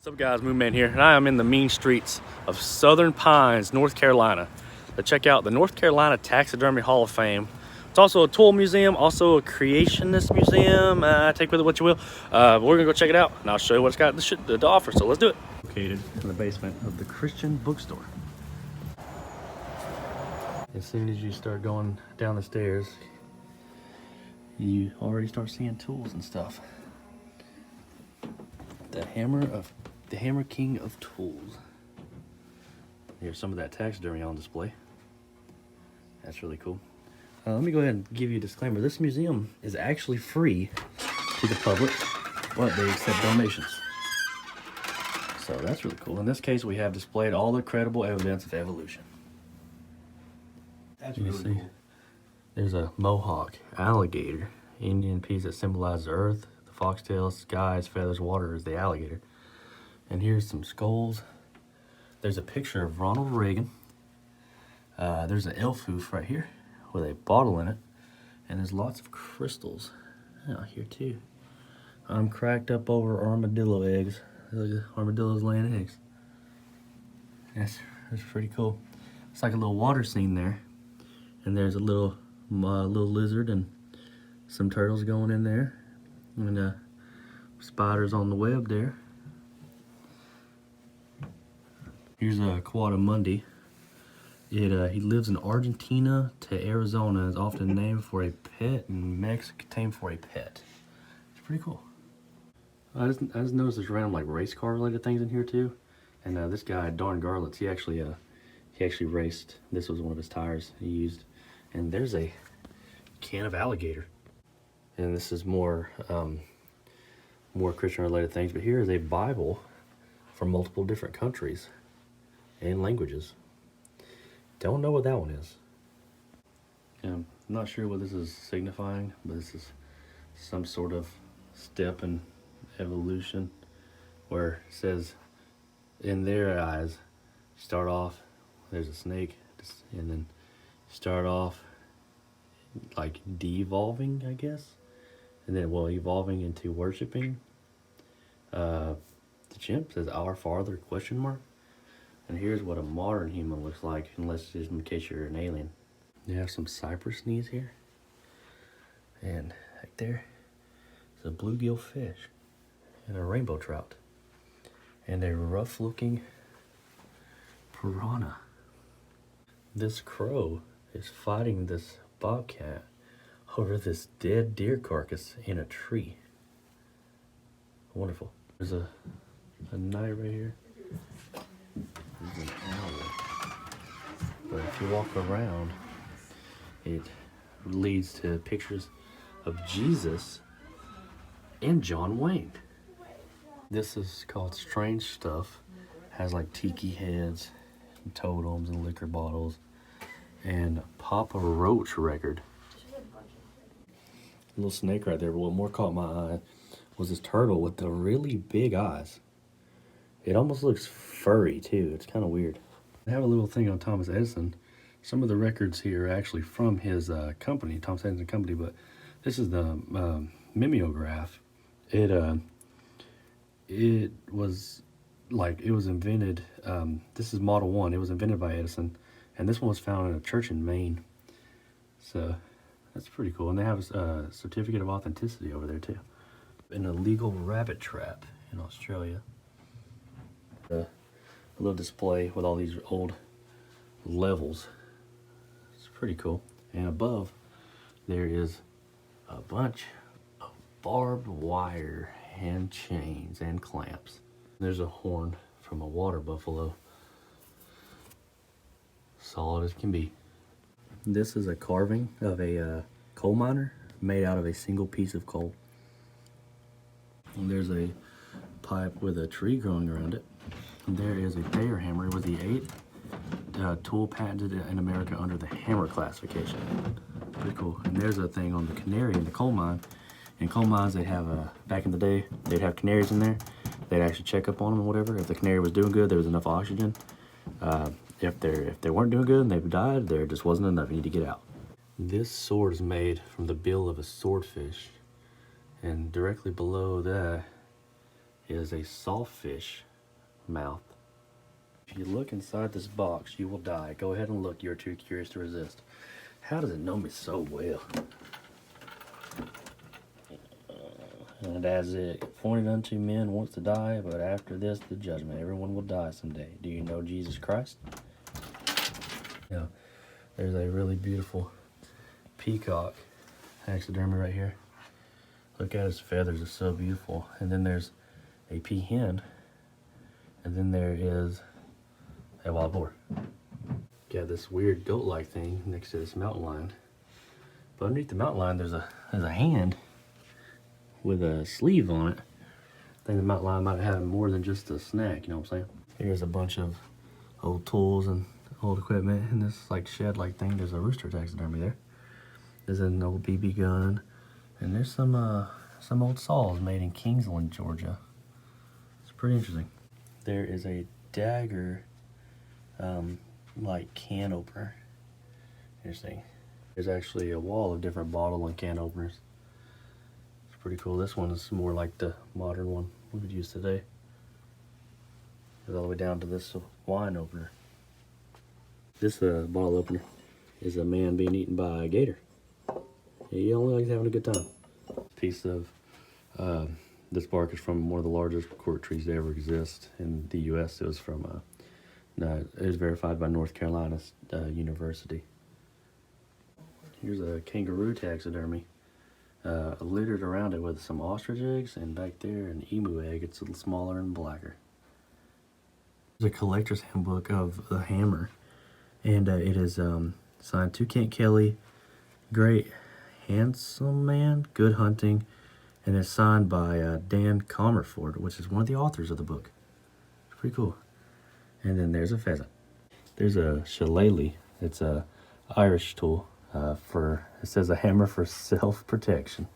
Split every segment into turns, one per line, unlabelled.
What's up guys, Moonman here, and I am in the mean streets of Southern Pines, North Carolina to check out the North Carolina Taxidermy Hall of Fame. It's also a tool museum, also a creationist museum. Take with it what you will. But we're gonna go check it out, and I'll show you what it's got to offer, so let's do it. Located in the basement of the Christian bookstore. As soon as you start going down the stairs, you already start seeing tools and stuff. The Hammer King of Tools. Here's some of that taxidermy on display. That's really cool. Let me go ahead and give you a disclaimer. This museum is actually free to the public, but they accept donations. So that's really cool. In this case, we have displayed all the credible evidence of evolution. That's really cool. There's a mohawk alligator, Indian piece that symbolizes earth. The foxtail, skies, feathers, water is the alligator. And here's some skulls. There's a picture of Ronald Reagan. There's an elf hoof right here with a bottle in it. And there's lots of crystals out here too. I'm cracked up over armadillo eggs. Look at armadillos laying eggs. That's pretty cool. It's like a little water scene there. And there's a little lizard and some turtles going in there. And spiders on the web there. Here's a Quadamundi. He lives in Argentina to Arizona. Is often named for a pet, and Mexico tamed for a pet. It's pretty cool. I just noticed there's random like race car related things in here too. And this guy, Darn Garlitz, he actually raced. This was one of his tires he used. And there's a can of alligator. And this is more Christian related things. But here is a Bible from multiple different countries and languages. Don't know what that one is. I'm not sure what this is signifying, but this is some sort of step in evolution where it says in their eyes, start off, there's a snake, and then start off like de-evolving, I guess, and then evolving into worshiping. The chimp says our Father ? And here's what a modern human looks like, unless just in case you're an alien. You have some cypress knees here. And right there is a bluegill fish and a rainbow trout. And a rough looking piranha. This crow is fighting this bobcat over this dead deer carcass in a tree. Wonderful. There's a knight right here. There's an owl. But if you walk around, it leads to pictures of Jesus and John Wayne. This is called Strange Stuff. Has like tiki heads, and totems, and liquor bottles, and Papa Roach record. A little snake right there, but what more caught my eye was this turtle with the really big eyes. It almost looks furry too. It's kind of weird. I have a little thing on Thomas Edison. Some of the records here are actually from his company, Thomas Edison Company, but this is the mimeograph. It was invented, this is Model 1. It was invented by Edison, and this one was found in a church in Maine. So that's pretty cool. And they have a certificate of authenticity over there too. An illegal rabbit trap in Australia. A little display with all these old levels. It's pretty cool. And above there is a bunch of barbed wire and chains and clamps. There's a horn from a water buffalo. Solid as can be. This is a carving of a coal miner made out of a single piece of coal. And there's a pipe with a tree growing around it. And there is a Bayer hammer. It was the 8th tool patented in America under the hammer classification. Pretty cool. And there's a thing on the canary in the coal mine. In coal mines, they have back in the day, they'd have canaries in there. They'd actually check up on them or whatever. If the canary was doing good, there was enough oxygen. If they weren't doing good and they died, there just wasn't enough. You need to get out. This sword is made from the bill of a swordfish, and directly below that is a sawfish mouth. If you look inside this box, you will die. Go ahead and look. You're too curious to resist. How does it know me so well? And as it appointed unto men once to die, but after this the judgment. Everyone will die someday. Do you know Jesus Christ? Yeah. There's a really beautiful peacock taxidermy right here. Look at his feathers, it's so beautiful. And then there's a peahen. And then there is a wild boar. Got this weird goat-like thing next to this mountain lion. But underneath the mountain lion, there's a hand with a sleeve on it. I think the mountain lion might have more than just a snack, you know what I'm saying? Here's a bunch of old tools and old equipment in this like shed-like thing. There's a rooster taxidermy there. There's an old BB gun. And there's some old saws made in Kingsland, Georgia. It's pretty interesting. There is a dagger, like can opener. Interesting. There's actually a wall of different bottle and can openers. It's pretty cool. This one is more like the modern one we would use today. Goes all the way down to this wine opener. This bottle opener is a man being eaten by a gator. He only likes having a good time. Piece of this bark is from one of the largest cork trees that ever exist in the U.S. It was from it was verified by North Carolina University. Here's a kangaroo taxidermy. Littered around it with some ostrich eggs, and back there an emu egg. It's a little smaller and blacker. There's a collector's handbook of the hammer, and it is signed to Kent Kelly, Great Handsome Man, Good Hunting, and it's signed by Dan Comerford, which is one of the authors of the book. It's pretty cool. And then there's a pheasant. There's a shillelagh. It's a Irish tool it says a hammer for self-protection.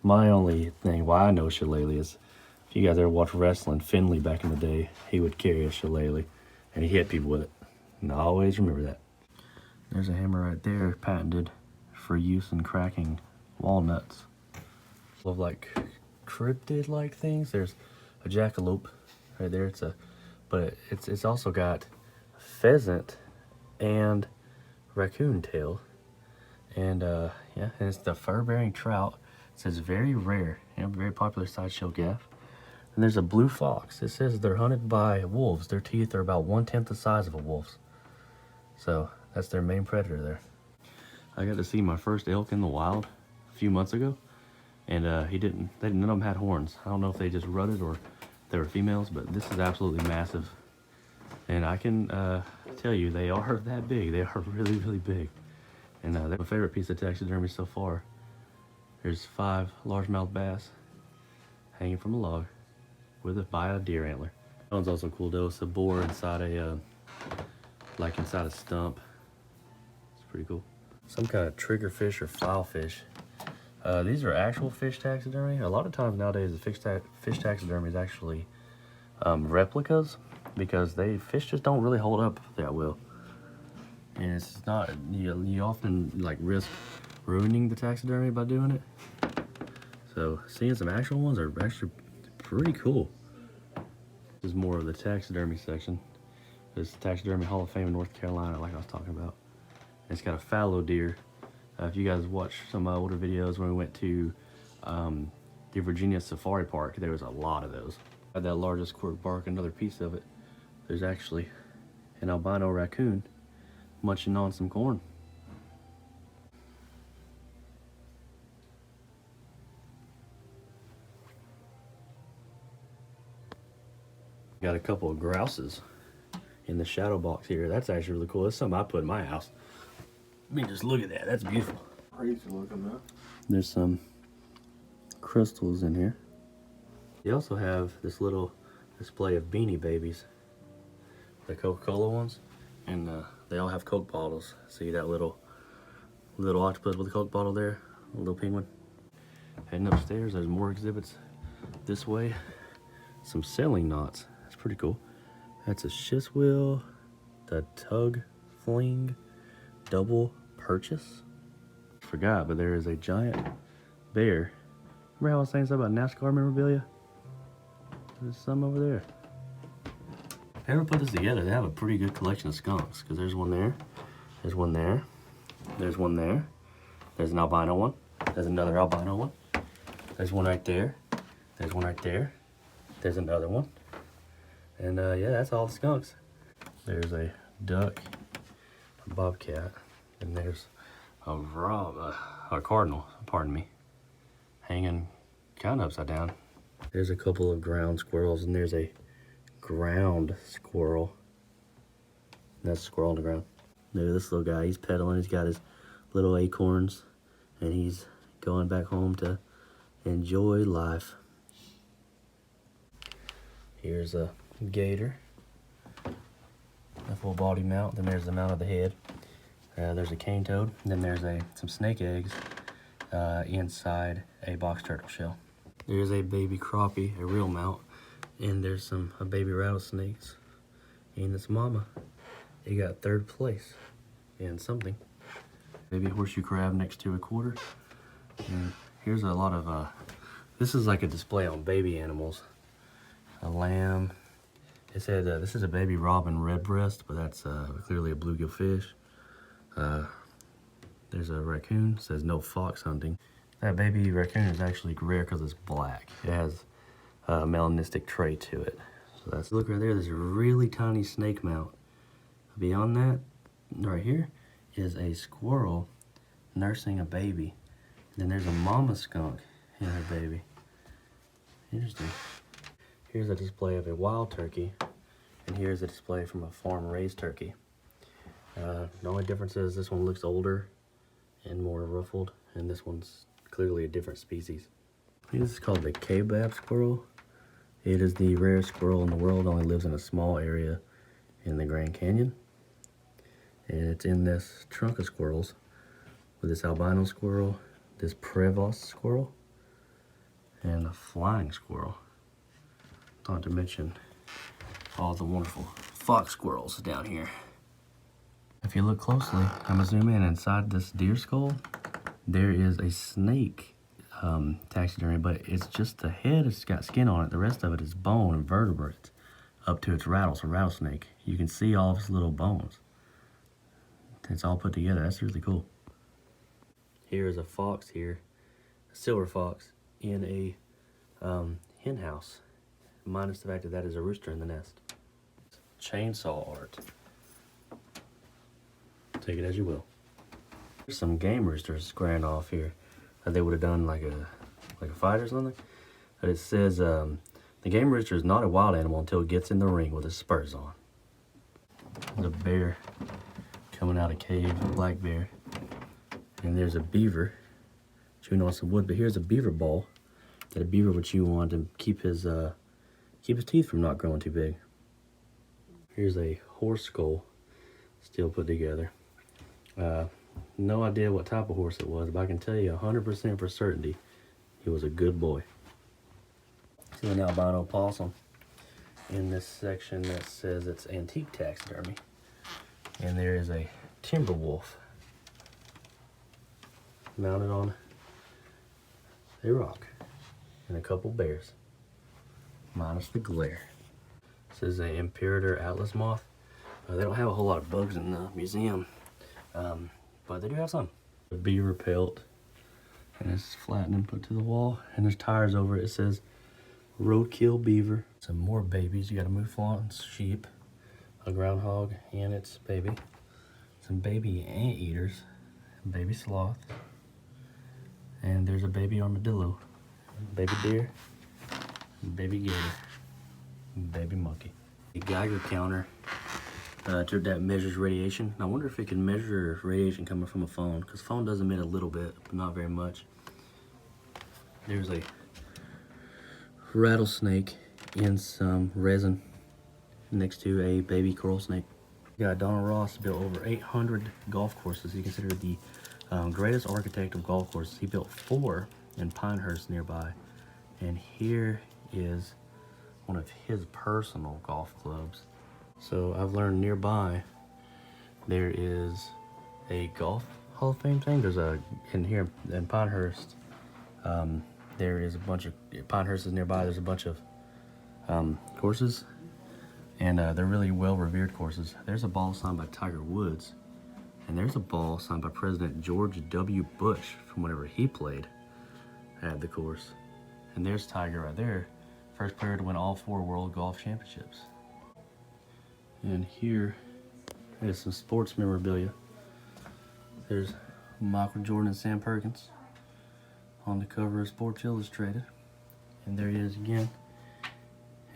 My only thing why I know shillelagh is, if you guys ever watch wrestling, Finley back in the day, he would carry a shillelagh and he hit people with it. And I always remember that. There's a hammer right there, patented for use in cracking walnuts. Of like cryptid-like things. There's a jackalope right there. But it's also got pheasant and raccoon tail, and yeah, and it's the fur-bearing trout. It says very rare and very popular sideshow gaff. And there's a blue fox. It says they're hunted by wolves. Their teeth are about 1/10 the size of a wolf's. So that's their main predator there. I got to see my first elk in the wild a few months ago, and none of them had horns. I don't know if they just rutted or they were females, but this is absolutely massive. And I can tell you, they are that big. They are really, really big. And they're my favorite piece of taxidermy so far. There's 5 largemouth bass hanging from a log by a deer antler. That one's also cool though. It's a boar inside inside a stump. It's pretty cool. Some kind of triggerfish or filefish. These are actual fish taxidermy. A lot of times nowadays, the fish taxidermy is actually replicas, because fish just don't really hold up that well. And it's not, you often like risk ruining the taxidermy by doing it. So seeing some actual ones are actually pretty cool. This is more of the taxidermy section. This is Taxidermy Hall of Fame in North Carolina, like I was talking about. And it's got a fallow deer. If you guys watch some older videos when we went to the Virginia Safari Park, there was a lot of those. Had that largest cork bark, another piece of it. There's actually an albino raccoon munching on some corn. Got a couple of grouses in the shadow box here. That's actually really cool. That's something I put in my house. I mean, just look at that. That's beautiful.
Crazy looking, man.
There's some crystals in here. You also have this little display of Beanie Babies, the Coca-Cola ones, and they all have Coke bottles. See that little octopus with a Coke bottle there, a little penguin. Heading upstairs, there's more exhibits this way. Some sailing knots. That's pretty cool. That's a shiz wheel, the tug fling, double purchase. Forgot, but there is a giant bear. Remember how I was saying something about NASCAR memorabilia? There's some over there. Whoever put this together, they have a pretty good collection of skunks, because there's one there, there's one there, there's one there, there's an albino one, there's another albino one, there's one right there, there's one right there, there's another one, and yeah, that's all the skunks. There's a duck, a bobcat, and there's a cardinal, pardon me, hanging kind of upside down. There's a couple of ground squirrels, and there's a ground squirrel. That's a squirrel on the ground. Look at this little guy, he's pedaling, he's got his little acorns, and he's going back home to enjoy life. Here's a gator, a full body mount, then there's the mount of the head. There's a cane toad, and then there's some snake eggs inside a box turtle shell. There's a baby crappie, a real mount, and there's a baby rattlesnakes, and its mama. It got 3rd place in something. Baby horseshoe crab next to a quarter. And here's a lot of, this is like a display on baby animals. A lamb. It said this is a baby robin redbreast, but that's clearly a bluegill fish. There's a raccoon, it says no fox hunting. That baby raccoon is actually rare because it's black. It has a melanistic trait to it. So that's, look right there, there's a really tiny snake mount. Beyond that, right here, is a squirrel nursing a baby. And then there's a mama skunk and her baby. Interesting. Here's a display of a wild turkey, and here's a display from a farm-raised turkey. The only difference is this one looks older and more ruffled, and this one's clearly a different species. This is called the Kaibab squirrel. It is the rarest squirrel in the world, only lives in a small area in the Grand Canyon. And it's in this trunk of squirrels with this albino squirrel, this Prevost squirrel, and a flying squirrel. Not to mention all the wonderful fox squirrels down here. If you look closely, I'm gonna zoom in. Inside this deer skull, there is a snake taxidermy, but it's just the head, it's got skin on it. The rest of it is bone and vertebrates up to its rattlesnake. You can see all of its little bones. It's all put together. That's really cool. Here is a fox here, a silver fox, in a hen house. Minus the fact that that is a rooster in the nest. Chainsaw art. Take it as you will. There's some game roosters squaring off here. They would have done like a fight or something. But it says the game rooster is not a wild animal until it gets in the ring with its spurs on. There's a bear coming out of a cave, a black bear. And there's a beaver chewing on some wood. But here's a beaver ball that a beaver would chew on to keep his teeth from not growing too big. Here's a horse skull still put together. No idea what type of horse it was, but I can tell you 100% for certainty he was a good boy. See an albino possum in this section that says it's antique taxidermy. And there is a timber wolf mounted on a rock, and a couple bears, minus the glare. This is an Imperator Atlas moth. They don't have a whole lot of bugs in the museum, but they do have some. A beaver pelt, and it's flattened and put to the wall, and there's tires over it. It says roadkill beaver. Some more babies. You got a mouflon sheep, a groundhog and its baby, some baby anteaters, baby sloth, and there's a baby armadillo, baby deer, baby gator, baby monkey. A Geiger counter that measures radiation. I wonder if it can measure radiation coming from a phone, because phone does emit a little bit, but not very much. There's a rattlesnake in some resin next to a baby coral snake. Yeah, Donald Ross built over 800 golf courses. He considered the greatest architect of golf courses. He built 4 in Pinehurst nearby. And here is one of his personal golf clubs. So I've learned nearby there is a golf Hall of Fame thing. There's in here in Pinehurst, there is a bunch of, Pinehurst is nearby, there's a bunch of courses. And they're really well revered courses. There's a ball signed by Tiger Woods, and there's a ball signed by President George W. Bush from whenever he played at the course. And there's Tiger right there, first player to win all 4 World Golf Championships. And here is some sports memorabilia. There's Micheal Jordan and Sam Perkins on the cover of Sports Illustrated. And there he is again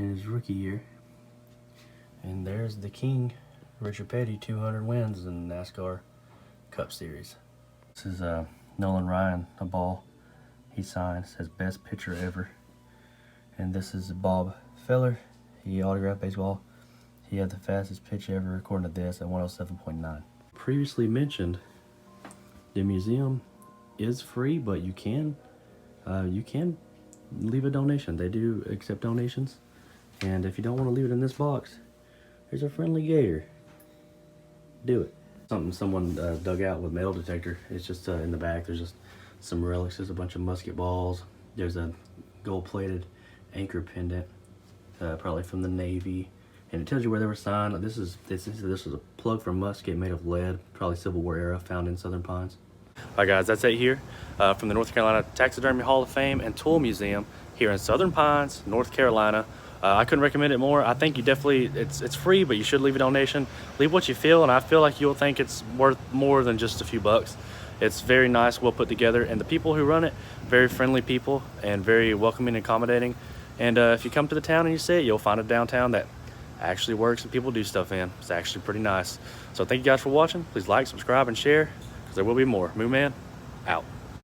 in his rookie year. And there's the king, Richard Petty, 200 wins in the NASCAR Cup Series. This is Nolan Ryan, a ball he signed, says best pitcher ever. And this is Bob Feller, he autographed baseball. He had the fastest pitch ever according to this at 107.9. Previously mentioned, the museum is free, but you can leave a donation. They do accept donations. And if you don't want to leave it in this box, there's a friendly gator. Do it. Something someone dug out with metal detector. It's just in the back. There's just some relics. There's a bunch of musket balls. There's a gold-plated anchor pendant, probably from the Navy, and it tells you where they were signed. This was a plug for musket made of lead, probably Civil War era, found in Southern Pines. All right, guys, that's it here from the North Carolina Taxidermy Hall of Fame and Tool Museum here in Southern Pines, North Carolina. I couldn't recommend it more. I think you definitely, it's free, but you should leave a donation. Leave what you feel, and I feel like you'll think it's worth more than just a few bucks. It's very nice, well put together, and the people who run it, very friendly people and very welcoming and accommodating. And if you come to the town and you see it, you'll find a downtown that actually works and people do stuff in. It's actually pretty nice. So thank you guys for watching. Please like, subscribe, and share, because there will be more. Moo Man, out.